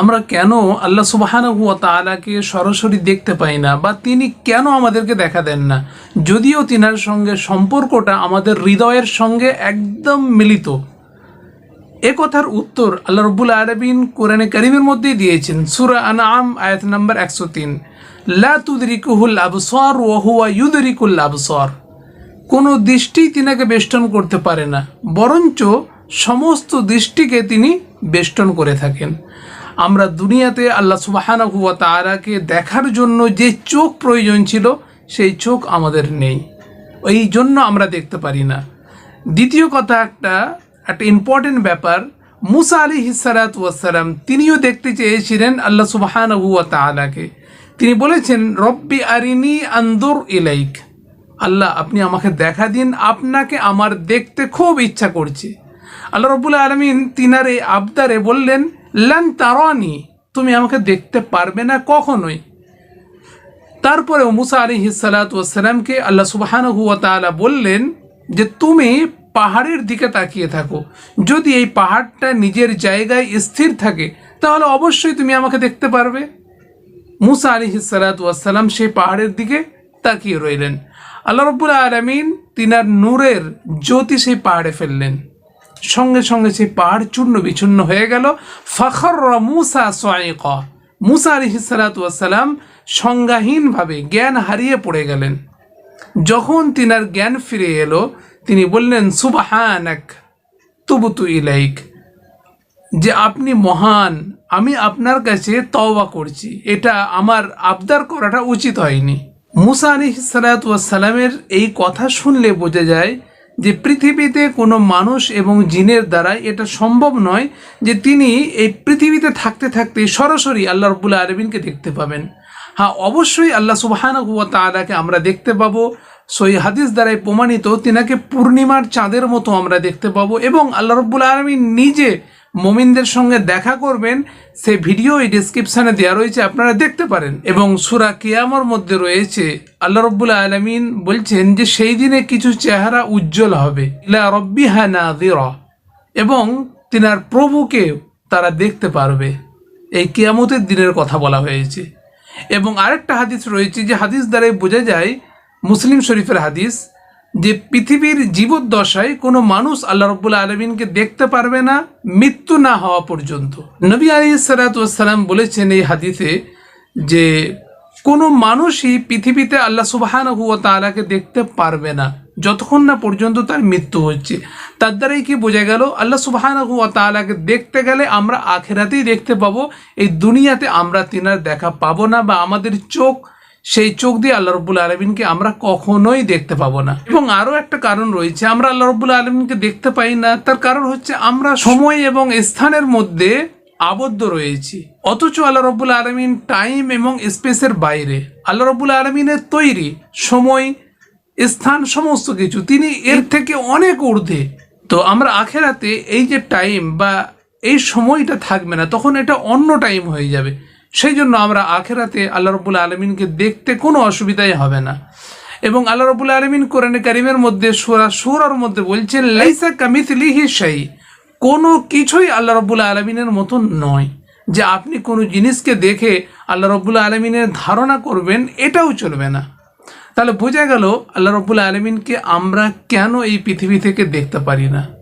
আমরা কেন আল্লাহ সুবহানাহু ওয়া তাআলাকে সরাসরি দেখতে পাই না, বা তিনি কেন আমাদেরকে দেখা দেন না, যদিও তিনার সঙ্গে সম্পর্কটা আমাদের হৃদয়ের সঙ্গে একদম মিলিত? এ কথার উত্তর আল্লাহ রাব্বুল আলামিন কোরআনে কারীমের মধ্যেই দিয়েছেন। সূরা আনআম আয়াত নম্বর 103, লা তুদরিকুহুল আবসার ওয়া হুয়া ইউদরিকুল আবসার। কোনো দৃষ্টি তিনাকে বেষ্টন করতে পারে না, বরঞ্চ সমস্ত দৃষ্টিকে তিনি বেষ্টন করে থাকেন। আমরা দুনিয়াতে আল্লাহ সুবহানাহু ওয়া তাআলাকে দেখার জন্য যে চোখ প্রয়োজন ছিল, সেই চোখ আমাদের নেই, এই জন্য আমরা দেখতে পারি না। দ্বিতীয় কথা, একটা ইম্পর্টেন্ট ব্যাপার, মুসা আলাইহিস সালাতু ওয়াস সালাম তিনিও দেখতে চেয়েছিলেন আল্লাহ সুবহানাহু ওয়া তাআলাকে। তিনি বলেছেন, রব্বি আরিনি আনদুর ইলাইক, আল্লাহ আপনি আমাকে দেখা দিন, আপনাকে আমার দেখতে খুব ইচ্ছা করছে। আল্লাহ রাব্বুল আলামিন তিনার এই আবদারে বললেন, লান তারানি, তুমি আমাকে দেখতে পারবে না কখনোই। তারপরেও মুসা আলাইহিস সালাতু ওয়াস সালামকে আল্লাহ সুবহানাহু ওয়া তাআলা বললেন যে তুমি পাহাড়ের দিকে তাকিয়ে থাকো, যদি এই পাহাড়টা নিজের জায়গায় স্থির থাকে তাহলে অবশ্যই তুমি আমাকে দেখতে পারবে। মুসা আলাইহিস সালাতু ওয়াস সালাম সেই পাহাড়ের দিকে তাকিয়ে রইলেন। আল্লাহ রাব্বুল আলামিন তিনার নূরের জ্যোতি সেই পাহাড়ে ফেললেন, সঙ্গে সঙ্গে সেই পাহাড় চূর্ণ বিচূর্ণ হয়ে গেল। ফাখাররা মুসা সাইকা, মুসা আলাইহিস সালাতু ওয়াস সালাম সংজ্ঞাহীনভাবে জ্ঞান হারিয়ে পড়ে গেলেন। যখন তিনার জ্ঞান ফিরে এলো, তিনি বললেন, সুবহানাক তুবতু ইলাইক, যে আপনি মহান, আমি আপনার কাছে তওবা করছি, এটা আমার আবদার করাটা উচিত হয়নি। মুসা আলাইহিস সালাতু ওয়াস সালামের এই কথা শুনলে বোঝা যায় যে পৃথিবীতে কোনো মানুষ এবং জিনের দ্বারা এটা সম্ভব নয় যে তিনি এই পৃথিবীতে থাকতে থাকতে সরাসরি আল্লাহ রাব্বুল আলামিনকে দেখতে পাবেন। হ্যাঁ, অবশ্যই আল্লাহ সুবহানাহু ওয়া তাআলাকে আমরা দেখতে পাবো। সহিহ হাদিস দ্বারাই প্রমাণিত, তিনাকে পূর্ণিমার চাঁদের মতো আমরা দেখতে পাবো, এবং আল্লাহ রাব্বুল আলামিন নিজে মুমিনদের সঙ্গে দেখা করবেন। সে ভিডিও এই ডেসক্রিপশনে দেওয়া রয়েছে, আপনারা দেখতে পারেন। এবং সূরা কিয়ামার মধ্যে রয়েছে, আল্লাহ রাব্বুল আলামিন বলছেন যে সেই দিনে কিছু চেহারা উজ্জ্বল হবে, ইলা রাব্বিহা নাযিরা, এবং তিনার প্রভুকে তারা দেখতে পারবে। এই কিয়ামতের দিনের কথা বলা হয়েছে। এবং আরেকটা হাদিস রয়েছে, যে হাদিস দ্বারাই বোঝা যায়, মুসলিম শরীফের হাদিস, যে পৃথিবীর জীবদ্দশায় কোনো মানুষ আল্লাহ রাব্বুল আলামিনকে দেখতে পারবে না মৃত্যু না হওয়া পর্যন্ত। নবী আলাইহিস সালাতু ওয়াস সালাম বলেছেন এই হাদিসে যে কোনো মানুষই পৃথিবীতে আল্লাহ সুবহানাহু ওয়া তাআলাকে দেখতে পারবে না যতক্ষণ না পর্যন্ত তার মৃত্যু হচ্ছে। তার দ্বারাই কি বোঝা গেল, আল্লাহ সুবহানাহু ওয়া তাআলাকে দেখতে গেলে আমরা আখিরাতেই দেখতে পাবো, এই দুনিয়াতে আমরা তিনার দেখা পাবো না, বা আমাদের চোখ, সেই চোখ দিয়ে আল্লাহ রাব্বুল আলামিনকে আমরা কখনোই দেখতে পাবো না। এবং আরও একটা কারণ রয়েছে, আমরা আল্লাহ রাব্বুল আলামিনকে দেখতে পাই না, তার কারণ হচ্ছে আমরা সময় এবং স্থানের মধ্যে আবদ্ধ রয়েছি। অথচ আল্লাহ রাব্বুল আলামিন টাইম এবং স্পেসের বাইরে। আল্লাহ রাব্বুল আলামিনের তৈরি সময়, স্থান, সমস্ত কিছু তিনি এর থেকে অনেক ঊর্ধ্বে। তো আমরা আখিরাতে এই যে টাইম বা এই সময়টা থাকবে না, তখন এটা অন্য টাইম হয়ে যাবে। সেই জন্য আমরা আখিরাতে আল্লাহ রাব্বুল আলামিনকে দেখতে কোনো অসুবিধাই হবে না। এবং আল্লাহ রাব্বুল আলামিন কোরআনে কারীমের মধ্যে সূরা শূরার মধ্যে বলছেন, লাইসা কামিথলিহি শাই, কোনো কিছুই আল্লাহ রাব্বুল আলামিনের মতো নয়। যে আপনি কোনো জিনিসকে দেখে আল্লাহ রাব্বুল আলামিনের ধারণা করবেন, এটাও চলবে না। তাহলে বোঝা গেল আল্লাহ রাব্বুল আলামিনকে আমরা কেন এই পৃথিবী থেকে দেখতে পারি না।